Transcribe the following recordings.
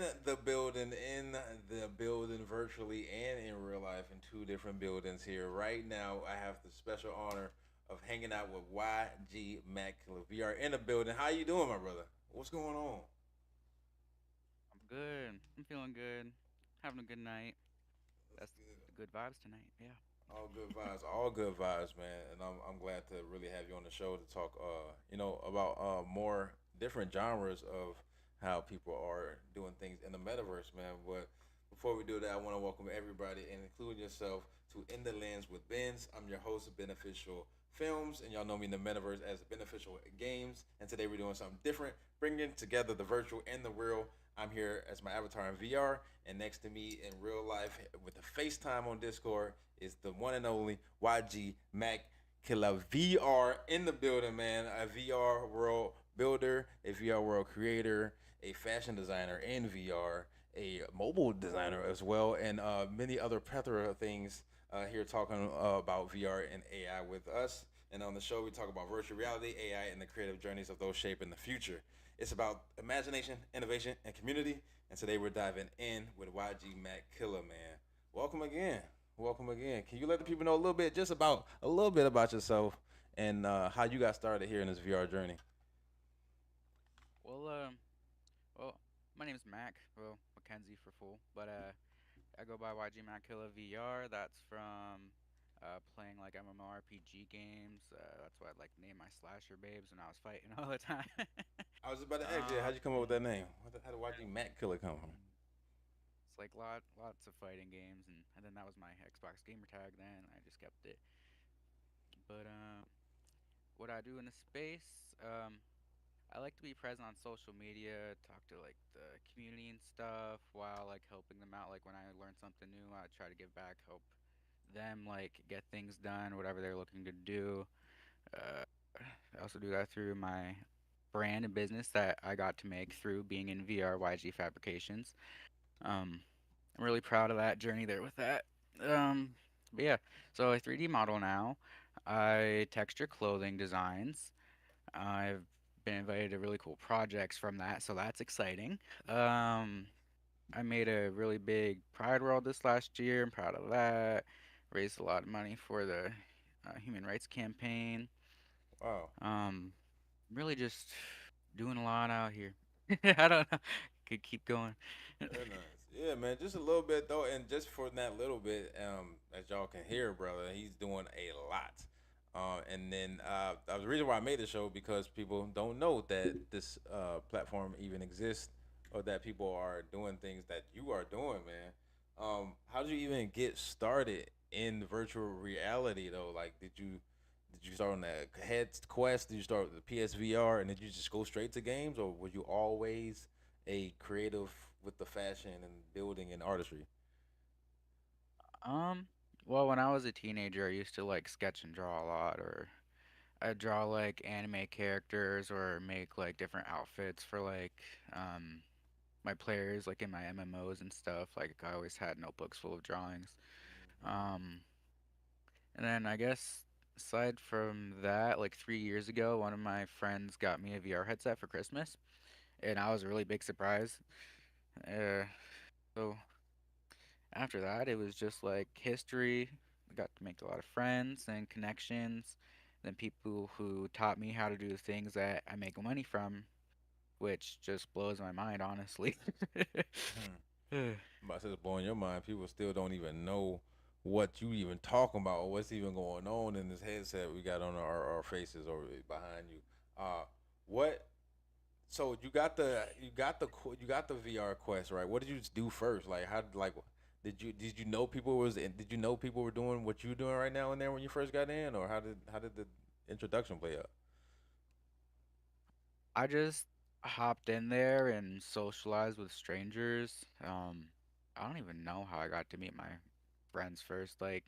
in the building virtually and in real life in two different buildings here. Right now, I have the special honor of hanging out with YG Mac. We are in the building. How you doing, my brother? What's going on? I'm good. I'm feeling good. Having a good night. That's That's good. the good vibes tonight. Yeah. All good vibes, all good vibes, man. And I'm glad to really have you on the show to talk, about more different genres of how people are doing things in the metaverse, man. But before we do that, I want to welcome everybody, and include yourself, to In the Lens with Benz. I'm your host of Beneficial Films, and y'all know me in the metaverse as Beneficial Games. And today we're doing something different, bringing together the virtual and the real. I'm here as my avatar in VR, and next to me in real life with the FaceTime on Discord is the one and only YG Mac Killer VR in the building, man. A VR world builder, a VR world creator, a fashion designer in VR, a mobile designer as well, and many other plethora of things here talking about VR and AI with us. And on the show, we talk about virtual reality, AI, and the creative journeys of those shaping the future. It's about imagination, innovation, and community. And today we're diving in with YG Mac Killer, man. Welcome again. Welcome again. Can you let the people know a little bit about yourself and how you got started here in this VR journey? Well, well, my name's Mac. Well, Mackenzie for full, but I go by YG Mac Killer VR. That's from playing like MMORPG games. That's why I like name my slasher babes when I was fighting all the time. I was just about to ask you, how'd you come up with Um, that name? How did YG Mac Killer come from? it's like lots of fighting games, and then that was my Xbox gamer tag. Then I just kept it. But what I do in the space, I like to be present on social media, talk to like the community and stuff while like helping them out. Like when I learn something new, I try to give back, help them like get things done, whatever they're looking to do. Uh, I also do that through my brand and business that I got to make through being in VR YG Fabrications. Um, I'm really proud of that journey there with that. Um, but yeah, so I 3D model now. I texture clothing designs. I've been invited to really cool projects from that, so that's exciting. Um, I made a really big Pride World this last year. I'm proud of that. Raised a lot of money for the human rights campaign. Wow. Um, really just doing a lot out here. I don't know. Could keep going. Very nice. Yeah, man. Just a little bit though, and just for that little bit, as y'all can hear, brother, he's doing a lot. And then the reason why I made the show because people don't know that this platform even exists, or that people are doing things that you are doing, man. How did you even get started in virtual reality though? Like, did you start on the head quest? Did you start with the PSVR, and did you just go straight to games, or were you always a creative with the fashion and building and artistry? Um, well, when I was a teenager, I used to like sketch and draw a lot, or I draw like anime characters or make like different outfits for like um my players like in my MMOs and stuff. Like I always had notebooks full of drawings. Um and then I guess aside from that, like 3 years ago, one of my friends got me a VR headset for Christmas, and I was a really big surprise. Uh so after that, it was just like history. I got to make a lot of friends and connections, then people who taught me how to do the things that I make money from, which just blows my mind, honestly. Hmm. About to say, blowing your mind. People still don't even know what you even talking about or what's even going on in this headset we got on our faces or behind you. What? So you got the VR Quest, right? What did you do first? Like how like did you know people did you know people were doing what you doing right now in there when you first got in, or how did the introduction play out? I just hopped in there and socialized with strangers. I don't even know how I got to meet my friends first. Like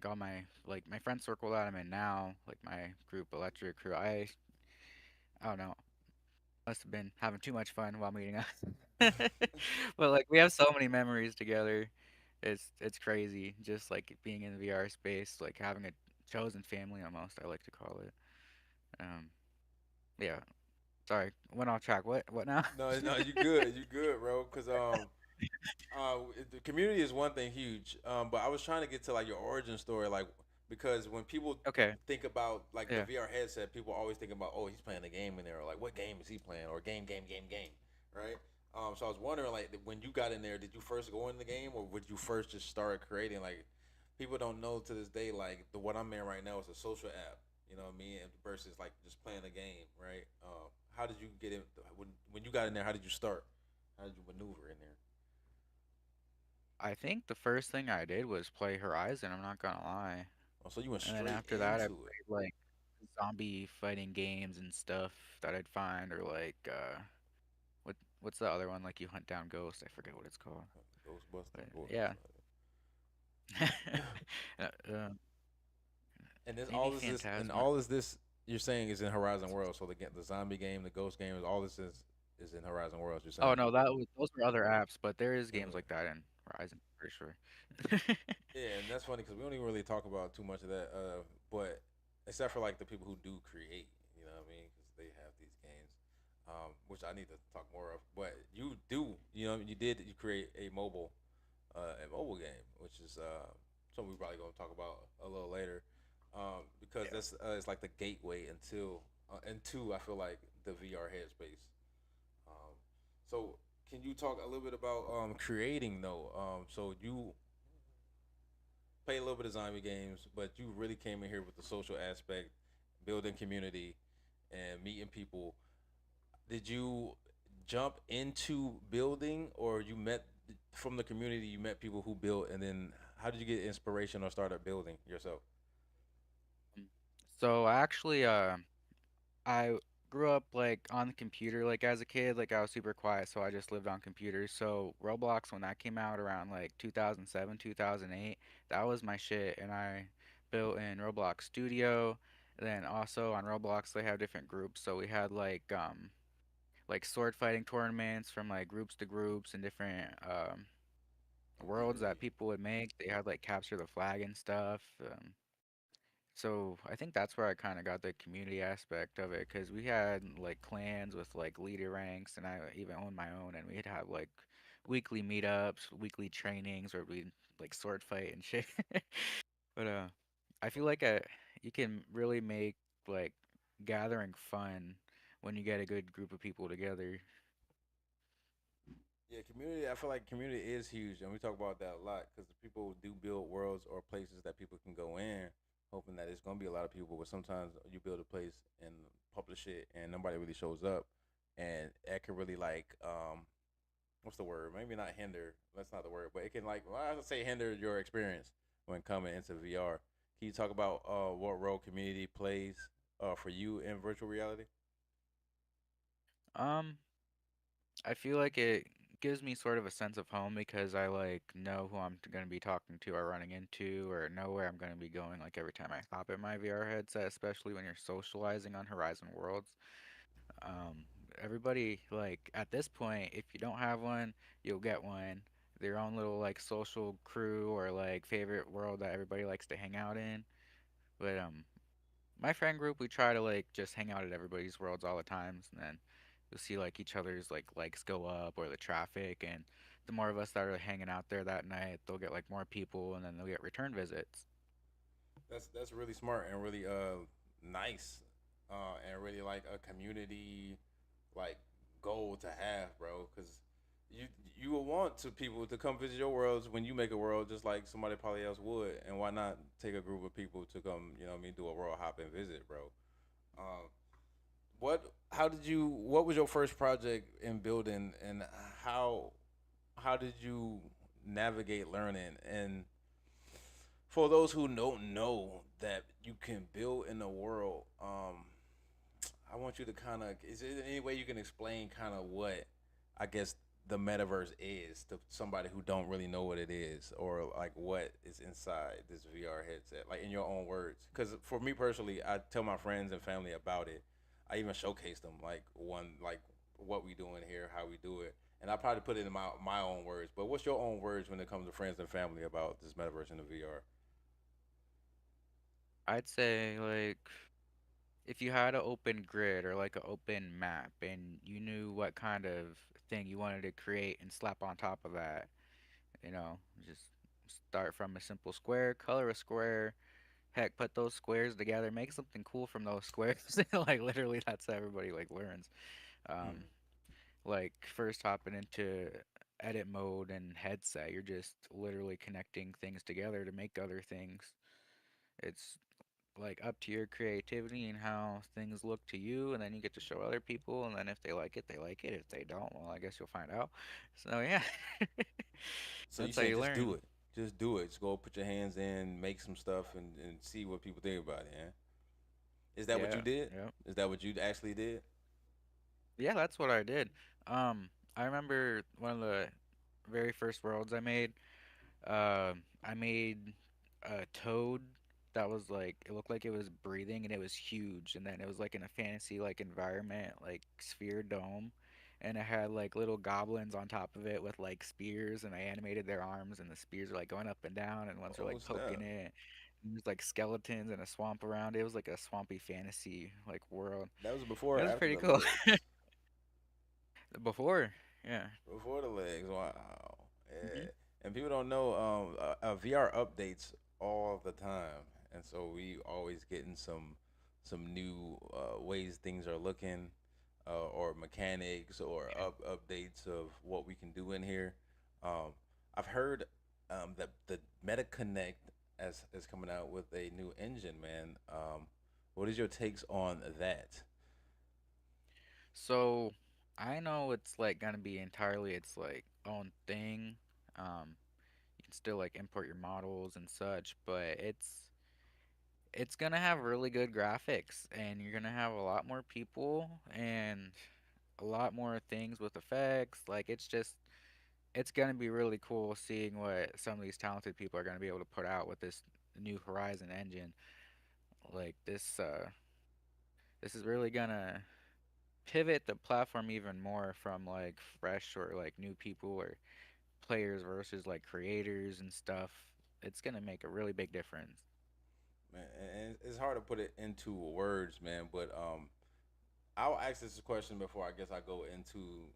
all my friend circle that I'm in now, like my group Electric Crew. I don't know. Must have been having too much fun while meeting us. But like we have so many memories together. It's crazy. Just like being in the VR space, like having a chosen family almost, I like to call it. Um, yeah. Sorry, went off track. What now? No, no, you good, bro. Cause the community is one thing huge. But I was trying to get to like your origin story, like because when people Okay. think about like the Yeah. VR headset, people always think about, oh, he's playing a game in there, or like what game is he playing, or game, right? So I was wondering, like, when you got in there, did you first go in the game, or would you first just start creating? Like, people don't know to this day, like the what I'm in right now is a social app. You know what I mean? Versus like just playing a game, right? How did you get in when you got in there? How did you start? How did you maneuver in there? I think the first thing I did was play Horizon, I'm not gonna lie. Oh, so you went And then straight after that, I into it. played like zombie fighting games and stuff that I'd find, or like what's the other one? Like you hunt down ghosts. I forget what it's called. But Ghostbusters, yeah. uh, uh, and this maybe all is this and Phantasma. all is this you're saying is in Horizon World. So the zombie game, the ghost game, all this is in Horizon Worlds. You're Oh saying. no, that was those were other apps, but there is games Uh, like that in Horizon for sure. yeah, and that's funny because we don't even really talk about too much of that. But except for like the people who do create, you know what I mean? Because they have these games, which I need to talk more of. But you do, you create a mobile game, which is something we probably gonna talk about a little later, because Yeah. that's it's like the gateway into I feel like the VR headspace. Um, so can you talk a little bit about creating though? So you play a little bit of zombie games, but you really came in here with the social aspect, building community, and meeting people. Did you jump into building, or you met from the community? You met people who built, and then how did you get inspiration or start up building yourself? Mm. So actually, I grew up like on the computer like as a kid, like I was super quiet, so I just lived on computers. So Roblox when that came out around like 2007, 2008, that was my shit and I built in Roblox Studio. Then also on Roblox they have different groups. So we had like sword fighting tournaments from like groups to groups and different worlds that Really? people would make. They had like capture the flag and stuff. So I think that's where I kind of got the community aspect of it because we had like clans with like leader ranks, and I even owned my own, and we'd have like weekly meetups, weekly trainings, where we'd like sword fight and shit. But I feel like you can really make like gathering fun when you get a good group of people together. Yeah, community. I feel like community is huge, and we talk about that a lot because people do build worlds or places that people can go in, hoping that it's gonna be a lot of people. But sometimes you build a place and publish it, and nobody really shows up, and that can really like what's the word? Maybe not hinder. That's not the word, but it can like, well, I would say hinder your experience when coming into VR. Can you talk about what role community plays for you in virtual reality? Um, I feel like it gives me sort of a sense of home because I like know who I'm going to be talking to or running into or know where I'm going to be going like every time I hop in my VR headset, especially when you're socializing on Horizon Worlds. Um, Everybody like at this point, if you don't have one, you'll get one. Their own little like social crew or like favorite world that everybody likes to hang out in. But my friend group, we try to like just hang out at everybody's worlds all the times, and then you'll see like each other's like likes go up or the traffic, and the more of us that are hanging out there that night, they'll get like more people, and then they'll get return visits. That's really smart and really nice, and really like a community like goal to have, bro. Because you you will want to people to come visit your worlds when you make a world, just like somebody probably else would. And why not take a group of people to come, you know, what I mean, do a world hop and visit, bro? Um, what? How did you? What was your first project in building, and how how did you navigate learning? And for those who don't know that you can build in the world, I want you to kind of, is there any way you can explain kind of what I guess the metaverse is to somebody who don't really know what it is, or like what is inside this VR headset, like in your own words? Because for me personally, I tell my friends and family about it. I even showcase them like what we doing here, how we do it, and I probably put it in my own words. But what's your own words when it comes to friends and family about this metaverse and the VR? I'd say like if you had an open grid or like an open map and you knew what kind of thing you wanted to create and slap on top of that, you know, just start from a simple square, color a square, heck, put those squares together, make something cool from those squares. Like literally that's how everybody like learns. Mm. Um, like first hopping into edit mode and headset, you're just literally connecting things together to make other things. It's like up to your creativity and how things look to you, and then you get to show other people, and then if they like it, they like it. If they don't, well, I guess you'll find out. So yeah, So you that's how saying you just do learn. it, just do it, just go put your hands in, make some stuff, and see what people think about it. Yeah? Is that what you Yeah, did? yeah, Is that what you actually did? yeah. That's what I did. I remember one of the very first worlds I made. I made a toad that was like it looked like it was breathing and it was huge, and then it was like in a fantasy like environment, like sphere dome, and it had like little goblins on top of it with like spears, and I animated their arms, and the spears are like going up and down, and ones are Oh like poking snap! it. And there's like skeletons and a swamp around it. It was like a swampy fantasy like world. That was before It or was after pretty the cool. legs? Before, yeah. Before the legs. Wow. Hmm. Yeah. And people don't know VR updates all the time, and so we always getting some new ways things are looking, or mechanics or updates of what we can do in here. Um, I've heard that the Meta Connect as is coming out with a new engine, man. What is your takes on that? So I know it's like gonna be entirely its like own thing. Um, you can still like import your models and such, but it's gonna have really good graphics, and you're gonna have a lot more people and a lot more things with effects. Like it's gonna be really cool seeing what some of these talented people are gonna be able to put out with this new Horizon engine. Like this is really gonna pivot the platform even more from like fresh or like new people or players versus like creators and stuff. It's gonna make a really big difference. Man, and it's hard to put it into words, man. But I'll ask this question before I guess I go into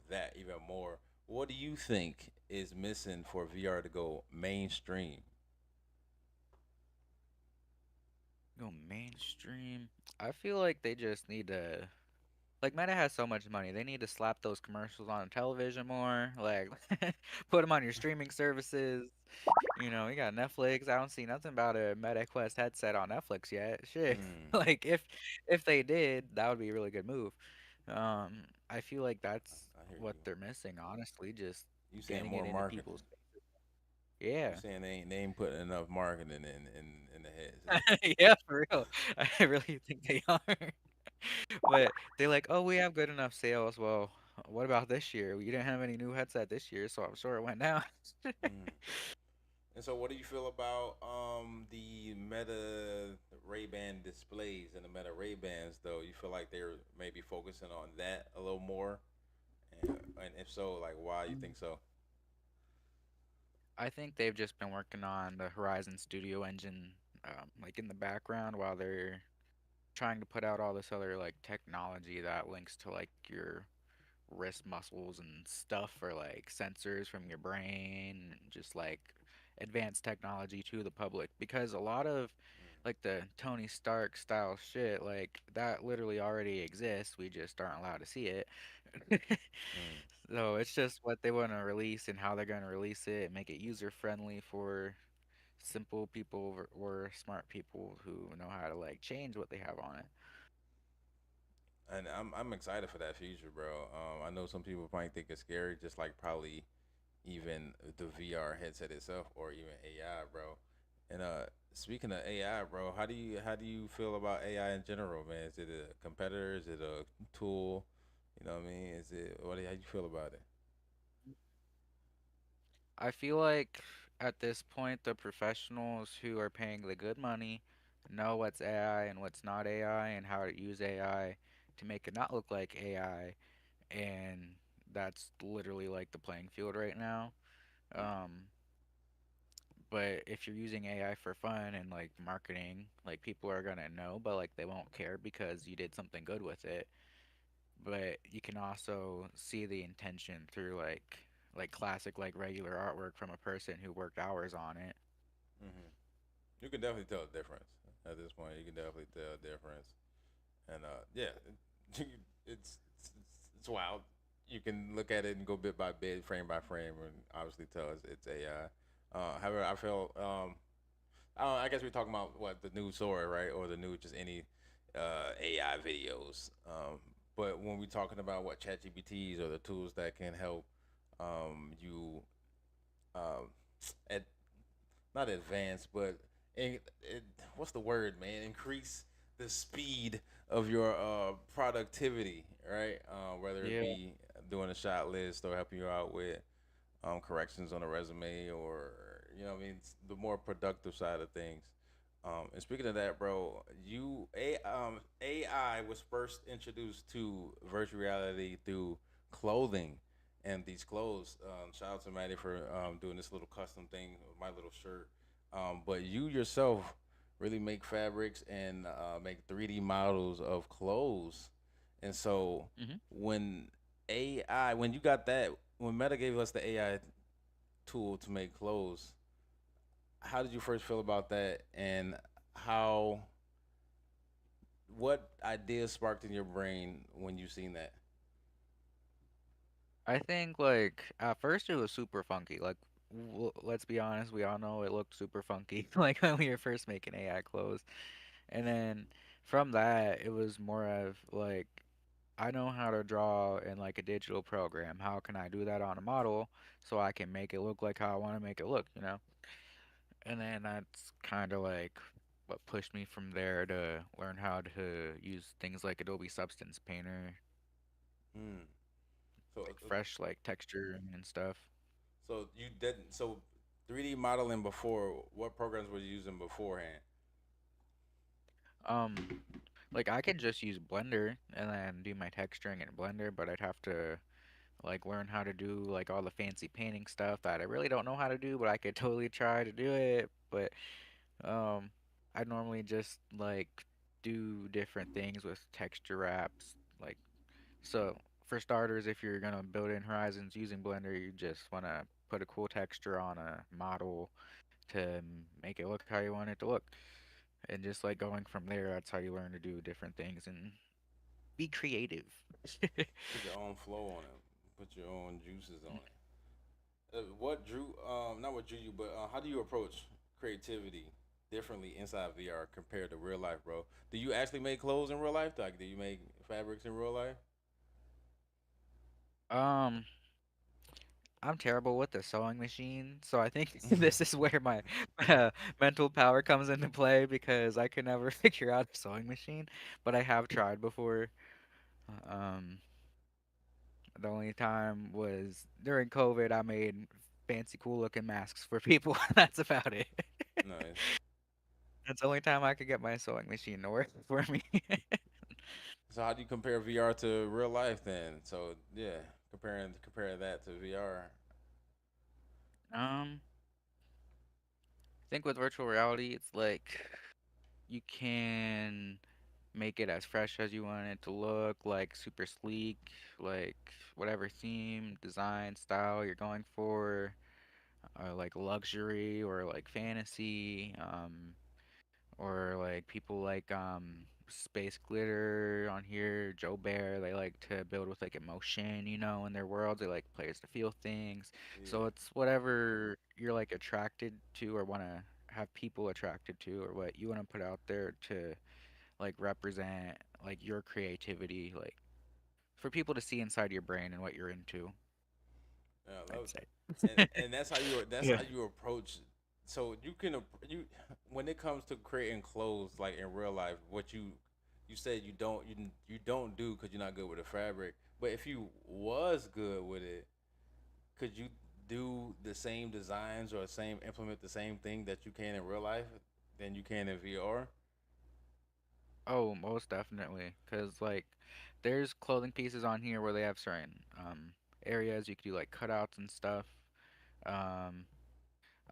that even more. What do you think is missing for VR to go mainstream? Go mainstream. I feel like they just need to like Meta has so much money. They need to slap those commercials on television more. Like put them on your streaming services. You know, you got Netflix. I don't see nothing about a Meta Quest headset on Netflix yet. Shit. Mm, Like if they did, that would be a really good move. I feel like that's I hear what you. they're missing, honestly, just You saying getting it more into people's marketing? faces. You Yeah. saying they ain't putting enough marketing in the headset? Yeah, for real. I really think they are. But they're like, "Oh, we have good enough sales." Well, what about this year? We didn't have any new headset this year, so I'm sure it went down. Mm. And so, what do you feel about the Meta Ray Ban displays and the Meta Ray Bans? Though you feel like they're maybe focusing on that a little more, and if so, like why you think so? I think they've just been working on the Horizon Studio engine, like in the background while they're trying to put out all this other like technology that links to like your wrist muscles and stuff for like sensors from your brain and just like advanced technology to the public because a lot of like the Tony Stark style shit like that literally already exists, we just aren't allowed to see it. Mm. So it's just what they want to release and how they're going to release it and make it user friendly for simple people or smart people who know how to like change what they have on it. And I'm excited for that future, bro. I know some people might think it's scary, just like probably even the VR headset itself, or even AI, bro. And speaking of AI, bro, how do you feel about AI in general, man? Is it a competitor? Is it a tool? You know what I mean? Is it how you feel about it? I feel like at this point, the professionals who are paying the good money know what's AI and what's not AI and how to use AI to make it not look like AI. And that's literally like the playing field right now. Mm. Um, But if you're using AI for fun and like marketing, like people are gonna know, but like they won't care because you did something good with it. But you can also see the intention through like classic like regular artwork from a person who worked hours on it. Hmm. You can definitely tell a difference at this point. You can definitely tell a difference, and yeah, it's wild. You can look at it and go bit by bit, frame by frame, and obviously tell it's AI. However, I feel I guess we're talking about what the new Sora, right, or the new just any AI videos. But when we're talking about what ChatGPTs or the tools that can help you um, at not advance, but what's the word, man? Increase the speed of your productivity, right? Whether it Yeah. be doing a shot list or helping you out with corrections on a resume, or what I mean, the more productive side of things. And speaking of that, bro, AI was first introduced to virtual reality through clothing and these clothes. Shout out to Maddie for doing this little custom thing with my little shirt. But you yourself really make fabrics and make 3D models of clothes. And so Hmm. when when you got that, when Meta gave us the AI tool to make clothes, how did you first feel about that, and how what ideas sparked in your brain when you seen that? I think like at first it was super funky. Like let's be honest, we all know it looked super funky like when we were first making AI clothes. And then from that, it was more of like I know how to draw in like a digital program. How can I do that on a model so I can make it look like how I want to make it look, you know? And then that's kind of like what pushed me from there to learn how to use things like Adobe Substance Painter, Hmm. So, like fresh like texture and stuff. you didn't. So, 3D modeling before. What programs were you using beforehand? Um, like I can just use Blender and then do my texturing in Blender, but I'd have to like learn how to do like all the fancy painting stuff that I really don't know how to do, but I could totally try to do it. But um, I normally just like do different things with texture wraps. Like so, for starters, if you're gonna build in Horizons using Blender, you just wanna put a cool texture on a model to make it look how you want it to look. And just like going from there, that's how you learn to do different things and be creative. Put your own flow on it. Put your own juices on it. What drew? Not what drew you, but how do you approach creativity differently inside VR compared to real life, bro? Do you actually make clothes in real life? Like, do you make fabrics in real life? um, I'm terrible with the sewing machine, so I think this is where my mental power comes into play because I can never figure out a sewing machine, but I have tried before. Um, the only time was during COVID. I made fancy, cool looking masks for people. That's about it. Nice. That's the only time I could get my sewing machine to work for me. So how do you compare VR to real life then? So yeah, comparing that to VR. Um, I think with virtual reality, it's like you can make it as fresh as you want it to look, like super sleek, like whatever theme, design, style you're going for, like luxury or like fantasy, or like people like Space Glitter on here, Joe Bear, they like to build with like emotion, you know, in their worlds. They like players to feel things. So Yeah. it's whatever you're like attracted to or want to have people attracted to or what you want to put out there to like represent like your creativity, like for people to see inside your brain and what you're into, Yeah, I I'd love say. and that's Yeah. how you approach. So you can you when it comes to creating clothes like in real life, what you said you don't do because you're not good with the fabric. But if you was good with it, could you do the same designs or same implement the same thing that you can in real life than you can in VR? Oh, most definitely. Because, like, there's clothing pieces on here where they have certain areas you could do, like, cutouts and stuff. Um,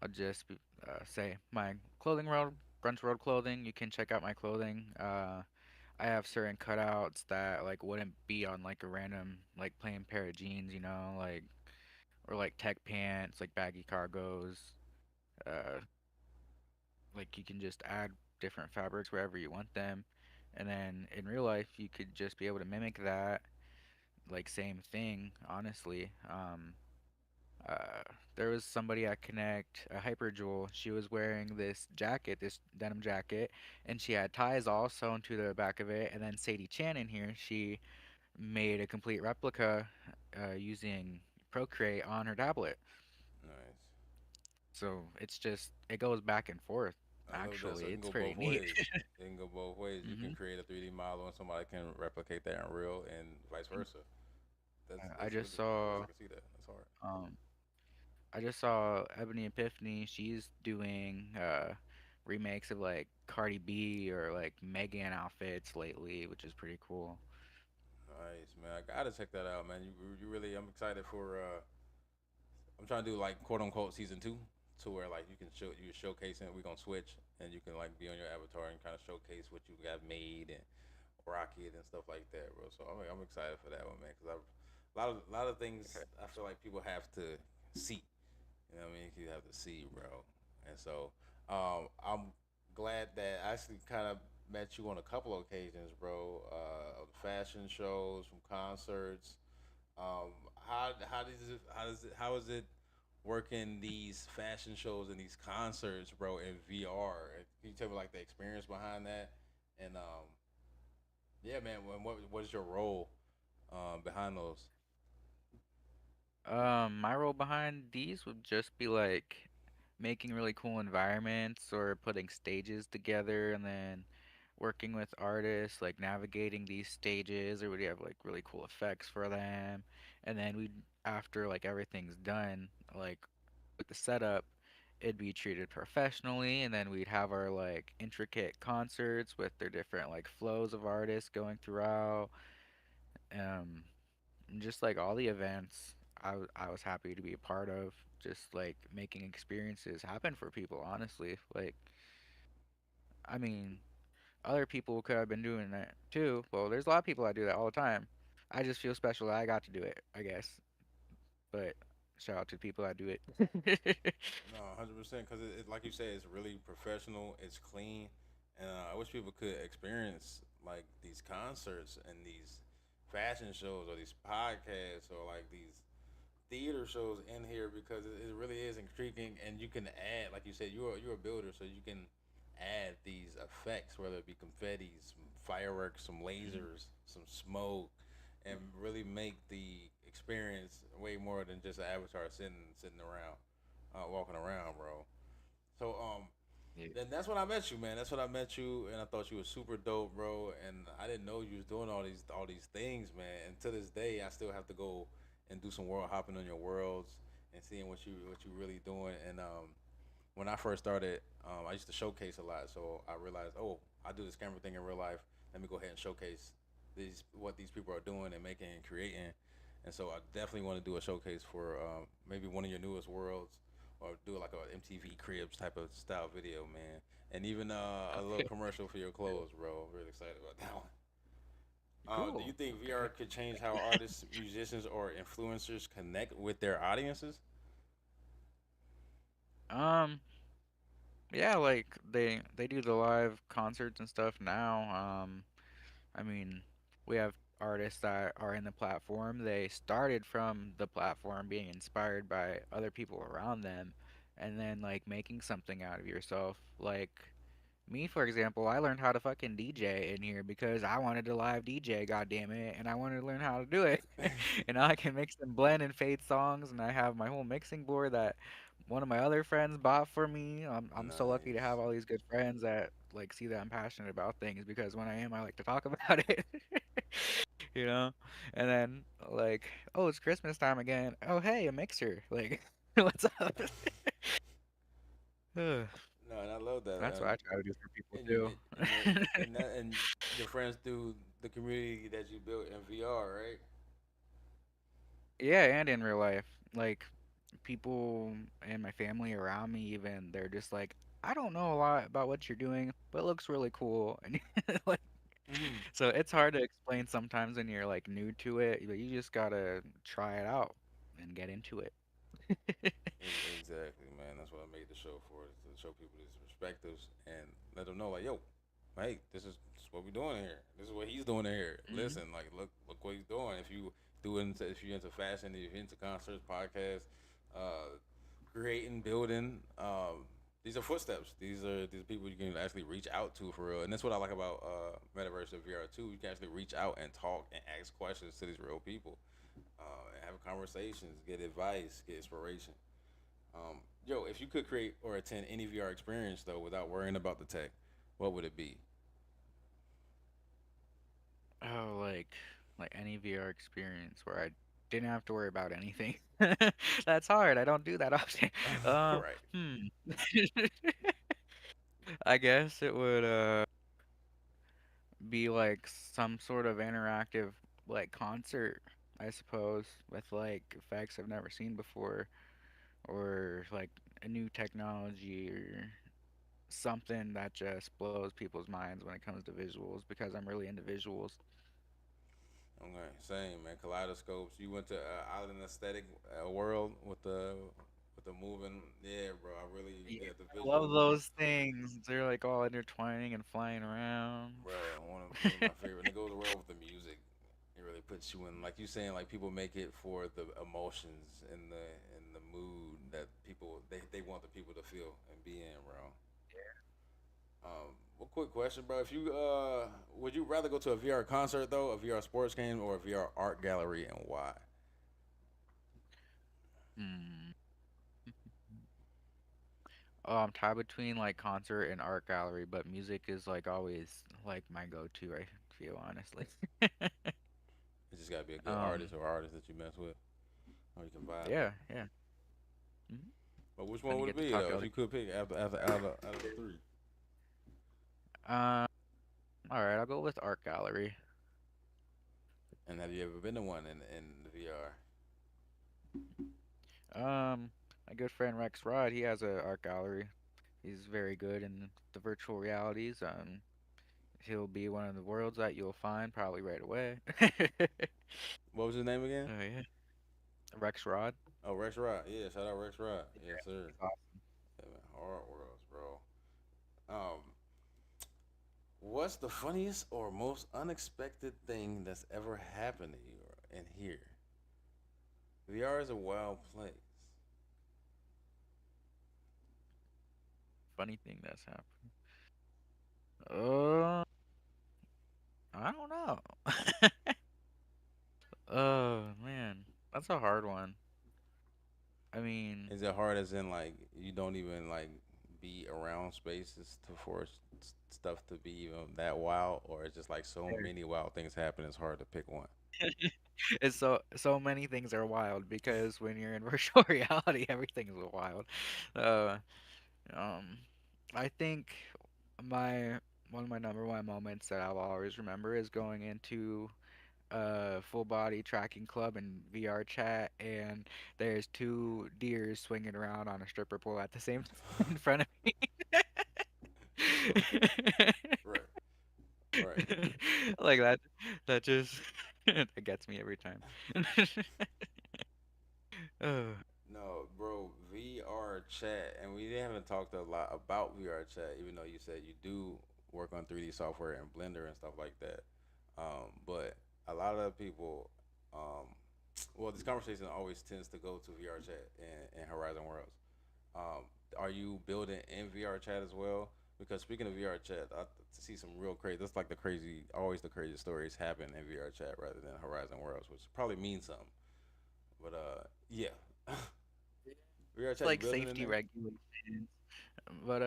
I'll just be, say my clothing world, Brunch World Clothing. You can check out my clothing. I have certain cutouts that like wouldn't be on like a random like plain pair of jeans, like or like tech pants, like baggy cargos. Uh, like you can just add different fabrics wherever you want them, and then in real life you could just be able to mimic that like same thing. Honestly, uh, there was somebody at Connect, a Hyper Jewel. She was wearing this jacket, this denim jacket, and she had ties all sewn to the back of it. And then Sadie Chan in here, she made a complete replica using Procreate on her tablet. Nice. So it's just it goes back and forth. I love that. So Actually, it can it's go pretty both neat. ways. It can go both ways. You can hmm create a 3D model and somebody can replicate that in real, and vice versa. I That's just really cool. I wish saw I could see that. That's hard. um I just saw Ebony Epiphany. She's doing remakes of like Cardi B or like Megan outfits lately, which is pretty cool. Nice, man. I gotta check that out, man. You really. I'm excited for. I'm trying to do like quote unquote season two, to where like you showcasing. We're gonna switch, and you can like be on your avatar and kind of showcase what you got made and rock it and stuff like that, bro. So I'm excited for that one, man. Cause a lot of things I feel like people have to see. You know what I mean? You have to see, bro. And so I'm glad that I actually kind of met you on a couple of occasions, bro. Fashion shows, from concerts. Um, how is it working these fashion shows and these concerts, bro, in VR? Can you tell me like the experience behind that? And yeah, man, what is your role behind those? My role behind these would just be like making really cool environments or putting stages together and then working with artists, like navigating these stages, or would have like really cool effects for them. And then we'd, after like everything's done, like with the setup, it'd be treated professionally, and then we'd have our like intricate concerts with their different like flows of artists going throughout. Um, and just like all the events I was happy to be a part of, just like making experiences happen for people, honestly. Like, I mean, other people could have been doing that too. Well, there's a lot of people that do that all the time. I just feel special that I got to do it, I guess. But shout out to the people that do it. No, 100%. Because like you said, it's really professional. It's clean, and I wish people could experience like these concerts and these fashion shows or these podcasts or like these theater shows in here because it really is intriguing. And you can add, like you said, you're a builder, so you can add these effects, whether it be confetti, some fireworks, some lasers, some smoke, and really make the experience way more than just an avatar sitting around, walking around, bro. So Yeah. then that's when I met you, man. That's when I met you, and I thought you was super dope, bro. And I didn't know you was doing all these things, man. And to this day, I still have to go and do some world hopping on your worlds and seeing what you really doing. And when I first started, I used to showcase a lot, so I realized, oh, I do this camera thing in real life. Let me go ahead and showcase these what these people are doing and making and creating. And so I definitely want to do a showcase for maybe one of your newest worlds, or do like a MTV Cribs type of style video, man. And even a little commercial for your clothes, bro. I'm really excited about that one. Do you Cool. think VR Okay. could change how artists, musicians, or influencers connect with their audiences? Um, yeah, like they do the live concerts and stuff now. I mean, we have artists that are in the platform. They started from the platform being inspired by other people around them and then like making something out of yourself. Like me, for example, I learned how to fucking DJ in here because I wanted to live DJ, god damn it, and I wanted to learn how to do it. And now I can mix and blend and fade songs, and I have my whole mixing board that one of my other friends bought for me. I'm so lucky to have Nice. all these good friends that like see that I'm passionate about things because when I am, I like to talk about it. you know? And then like, oh, it's Christmas time again. Oh, hey, a mixer. Like, what's up? No, and I love that. That's what I try to do for people And you too. and your friends through the community that you built in VR, right? Yeah, and in real life. Like, people and my family around me even they're just like, I don't know a lot about what you're doing, but it looks really cool. And like Hmm. so it's hard to explain sometimes when you're like new to it, but you just gotta try it out and get into it. Exactly, man. That's what I made the show for, is to show people these perspectives and let them know, like, yo, hey, this is what we're doing here. This is what he's doing here. Hmm. Listen, like, look what he's doing. If you're into fashion, if you're into concerts, podcasts, creating, building, these are footsteps. These are people you can actually reach out to for real. And that's what I like about Metaverse and VR too. You can actually reach out and talk and ask questions to these real people, and have conversations, get advice, get inspiration. Yo, if you could create or attend any VR experience though without worrying about the tech, what would it be? Oh, like any VR experience where I didn't have to worry about anything. That's hard. I don't do that often. Right. Hmm. I guess it would be like some sort of interactive like concert, I suppose, with like effects I've never seen before or like a new technology or something that just blows people's minds when it comes to visuals because I'm really into visuals. Okay, same man. Kaleidoscopes. You went to island aesthetic world with the moving. Yeah, bro. I really, Yeah, yeah, the I love visual, those things. They're like all intertwining and flying around. bro. One of my favorite. And it goes well with the music. It really puts you in, like you saying, like people make it for the emotions and the mood that people they want the people to feel and be in, bro. Well, quick question, bro. If you would you rather go to a VR concert though, a VR sports game, or a VR art gallery, and why? Hmm. Oh, I'm tied between like concert and art gallery, but music is like always like my go-to, I feel honestly. It just gotta be a good Um, artist or artist that you mess with, or you can vibe with. yeah, yeah. Hmm. But which Then one you would it get to be talk though? to If other you could pick out of the three, Um, all right, I'll go with art gallery. and have you ever been to one in the VR? My good friend Rex Rod, he has a art gallery. He's very good in the virtual realities. He'll be one of the worlds that you'll find probably right away. What was his name again? Oh yeah, Rex Rod. Oh, Rex Rod. Yeah, shout out Rex Rod. Yeah, Yes, sir. he's awesome. Yeah, man, hard worlds, bro. Um, what's the funniest or most unexpected thing that's ever happened to you in here? VR is a wild place. Funny thing that's happened. Uh, I don't know. Oh man, that's a hard one. I mean, Is it hard as in like you don't even like be around spaces to force stuff to be even that wild, or it's just like so many wild things happen? It's hard to pick one. it's so many things are wild because when you're in virtual reality, everything's wild. Uh, um, I think my one of my number one moments that I'll always remember is going into a full body tracking club in VR chat, and there's two deers swinging around on a stripper pole at the same time in front of me. Okay, right, right. Like that just that gets me every time. Oh, No, bro, VR chat, and we haven't talked a lot about VR chat, even though you said you do work on 3D software and Blender and stuff like that. But a lot of people, um, well, this conversation always tends to go to VR chat and Horizon Worlds. Um, are you building in VR chat as well? Because speaking of VR chat, I see some real crazy. That's like the crazy, always the crazy stories happen in VR chat rather than Horizon Worlds, which probably means something. But yeah, VR it's chat, you like building in safety there? regulations, but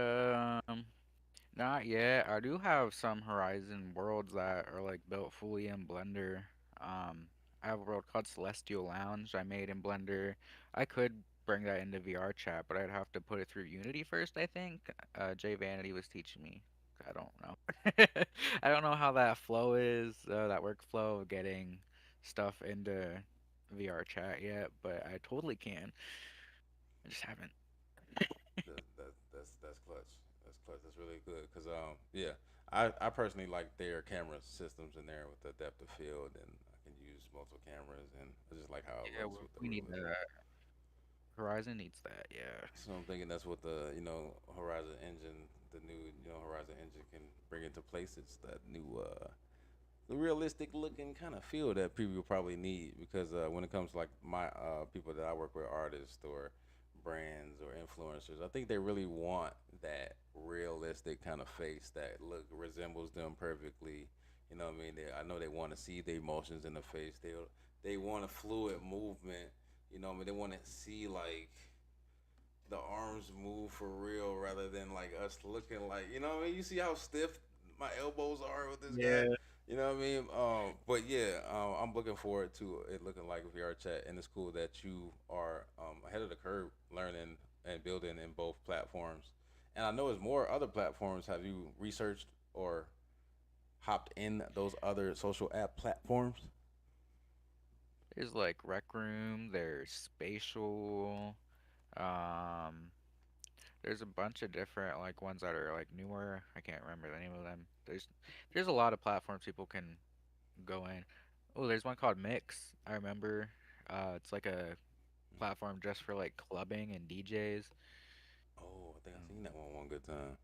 not yet. I do have some Horizon worlds that are like built fully in Blender. Um, I have a world called Celestial Lounge I made in Blender. I could bring that into VR chat, but I'd have to put it through Unity first, I think. Jay Vanity was teaching me. I don't know. I don't know how that flow is, that workflow of getting stuff into VR chat yet, but I totally can. I just haven't. That's clutch. That's clutch. That's really good. Cause yeah, I personally like their camera systems in there with the depth of field, and I can use multiple cameras, and I just like how it Yeah, looks with the we need realism. that. Horizon needs that. Yeah. So I'm thinking that's what the Horizon engine, the new Horizon engine can bring into place. It's that new the realistic looking kind of feel that people probably need because when it comes to like my people that I work with, artists or brands or influencers, I think they really want that realistic kind of face that look resembles them perfectly. You know what I mean? I know they want to see the emotions in the face. They want a fluid movement. You know what I mean? They want to see like the arms move for real rather than like us looking like what I mean. You see how stiff my elbows are with this guy. Yeah. You know what I mean? But yeah, I'm looking forward to it looking like VR chat, and it's cool that you are ahead of the curve, learning and building in both platforms. And I know there's more other platforms. Have you researched or hopped in those other social app platforms? There's like Rec Room. There's Spatial. Um, there's a bunch of different like ones that are like newer. I can't remember the name of them. There's a lot of platforms people can go in. Oh, there's one called Mix. I remember. It's like a platform just for like clubbing and DJs. Oh, I think I Um, seen that one good time.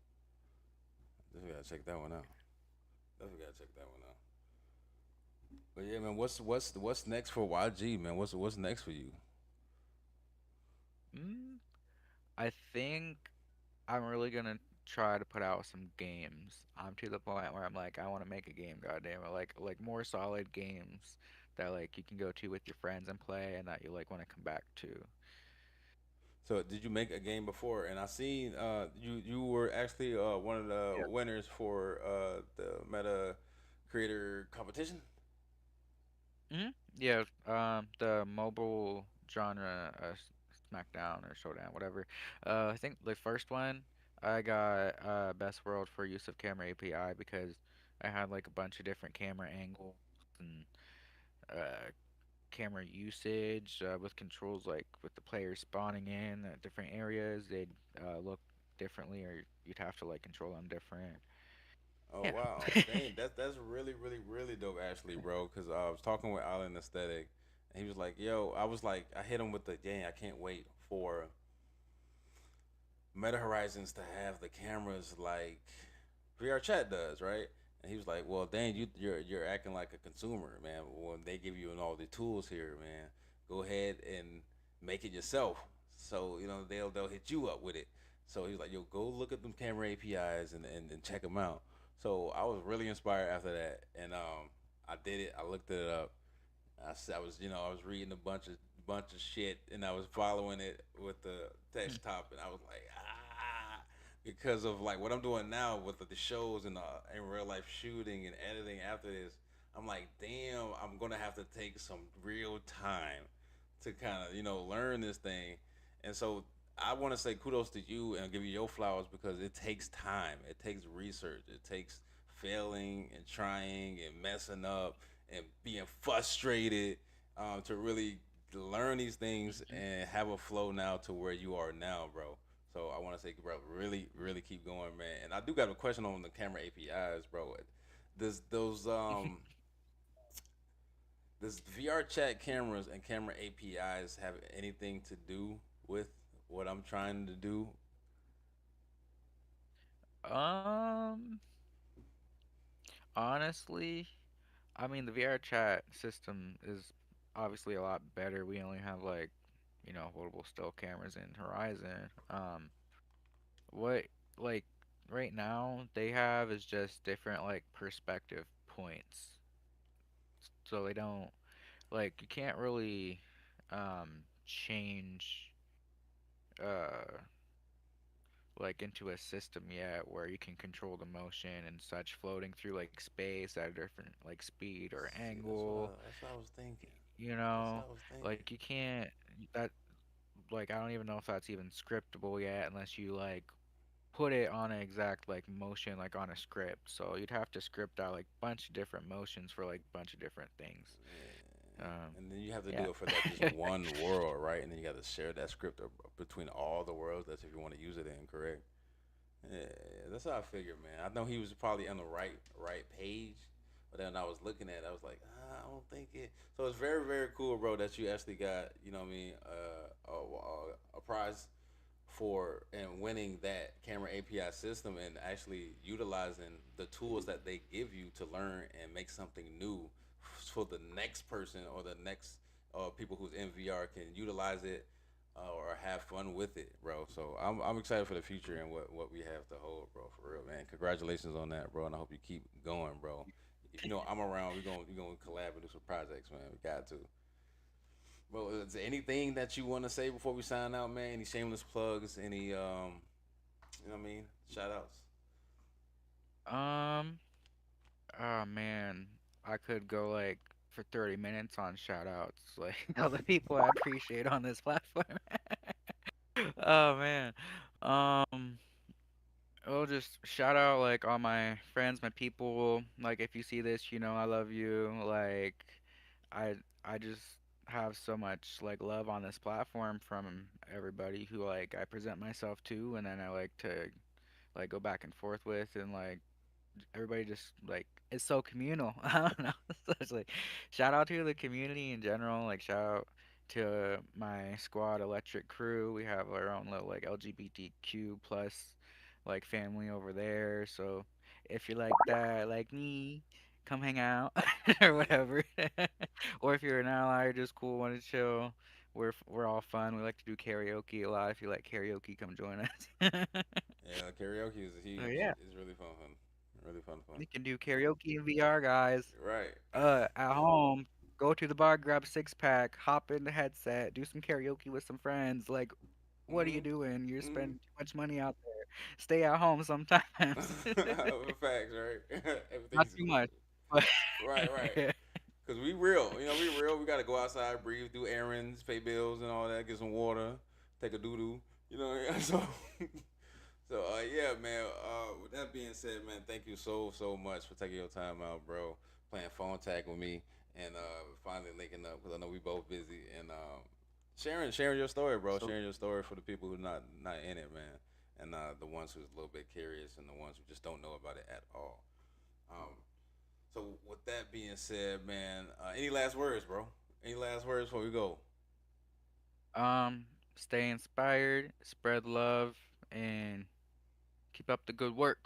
Just gotta check that one out. Definitely gotta check that one out. But yeah, man, what's next for YG, man? What's next for you? mm, I think I'm really gonna try to put out some games. I'm to the point where I'm like, I want to make a game, goddamn it, like more solid games that like you can go to with your friends and play, and that you like want to come back to. So did you make a game before? And I seen you were actually one of the Yeah. winners for the Meta Creator competition. Yeah. The mobile genre, SmackDown or Showdown, whatever. I think the first one I got Best World for use of camera API because I had like a bunch of different camera angles and uh camera usage with controls like with the players spawning in at different areas, they'd look differently, or you'd have to like control them different. Oh Yeah. wow, dang, that's really dope, actually, bro. Because I was talking with Alan Aesthetic, and he was like, "Yo," I was like, I hit him with the, "Dang, I can't wait for Meta Horizons to have the cameras like VR Chat does, right?" And he was like, "Well, dang, you're acting like a consumer, man. When they give you all the tools here, man, go ahead and make it yourself. So they'll hit you up with it." So he was like, "Yo, go look at them camera APIs and check them out." So I was really inspired after that, and I did it. I looked it up. I was I was reading a bunch of shit, and I was following it with the text top, and I was like, because of like what I'm doing now with the shows and in real life shooting and editing after this. I'm like, damn, I'm gonna have to take some real time to kind of learn this thing, and so I want to say kudos to you and give you your flowers because it takes time, it takes research, it takes failing and trying and messing up and being frustrated to really learn these things Mhm. and have a flow now to where you are now, bro. So I want to say, bro, really keep going, man. And I do got a question on the camera APIs, bro. Does those does VR chat cameras and camera APIs have anything to do with what I'm trying to do? um Honestly, I mean the VR chat system is obviously a lot better. We only have like, holdable still cameras in Horizon. What like right now they have is just different like perspective points. So they don't like, you can't really change uh like into a system yet where you can control the motion and such floating through like space at a different like speed or See, that's what angle, I was thinking. you That's what know? I was thinking. Like you can't, that like, I don't even know if that's even scriptable yet unless you like put it on an exact like motion like on a script. So you'd have to script out like bunch of different motions for like bunch of different things. And then you have to Yeah. do it for that just one world, right? And then you got to share that script between all the worlds. That's if you want to use it in, correct? Yeah, that's how I figured, man. I know he was probably on the right page, but then I was looking at it, I was like, I don't think it. So it's very very cool, bro, that you actually got, you know what I mean, a prize for and winning that camera API system and actually utilizing the tools that they give you to learn and make something new for the next person or the next people who's in VR can utilize it or have fun with it, bro. So I'm excited for the future and what we have to hold, bro. For real, man. Congratulations on that, bro. And I hope you keep going, bro. If you know I'm around, we gonna collab and do some projects, man. We got to. Bro, is there anything that you want to say before we sign out, man? Any shameless plugs? Any you know what I mean? Shout outs. Um, oh man, I could go like for 30 minutes on shout outs, like all the people I appreciate on this platform. Oh man. Um, I'll just shout out like all my friends, my people. Like if you see this, you know I love you. Like I I just have so much like love on this platform from everybody who like I present myself to, and then I like to like go back and forth with, and like everybody just like it's so communal. I don't know. So it's like shout out to the community in general. Like shout out to my squad electric crew. We have our own little like LGBTQ plus like family over there. So if you're like that, like me, come hang out or whatever. Or if you're an ally or just cool, want to chill. We're all fun. We like to do karaoke a lot. If you like karaoke, come join us. Yeah, karaoke is So huge. yeah. It's really fun. Really fun. You can do karaoke in VR, guys. Right. At home, go to the bar, grab a six pack, hop in the headset, do some karaoke with some friends. Like, what are you Mhm. doing? You're Mhm. spending too much money out there. Stay at home sometimes. Facts, right? Not Everything's too much, but right. Cause we real, we real. We gotta go outside, breathe, do errands, pay bills, and all that. Get some water, take a doo doo. You know, so yeah, man. With that being said, man, thank you so much for taking your time out, bro. Playing phone tag with me and finally linking up because I know we both busy and sharing your story, bro. so Sharing your story for the people who not in it, man, and the ones who's a little bit curious and the ones who just don't know about it at all. Um, so with that being said, man, any last words, bro? Any last words before we go? um, stay inspired, spread love, and keep up the good work.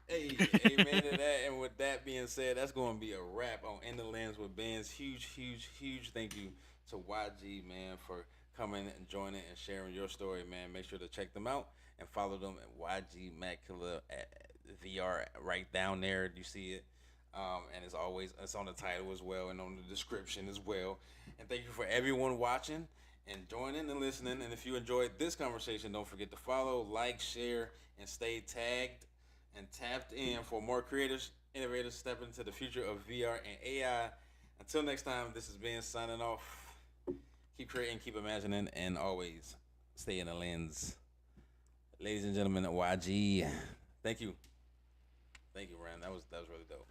Hey, amen to that. And with that being said, that's going to be a wrap on In the Lens with Ben's. Huge thank you to YG, man, for coming and joining and sharing your story, man. Make sure to check them out and follow them at YG Macula at VR right down there. You see it. And as always, it's on the title as well and on the description as well. And thank you for everyone watching and joining and listening. And if you enjoyed this conversation, don't forget to follow, like, share, and stay tagged and tapped in for more creators, innovators step into the future of VR and AI. Until next time, this is Ben signing off. Keep creating, keep imagining, and always stay in the lens. Ladies and gentlemen, YG. Thank you. Thank you, Rand. That was really dope.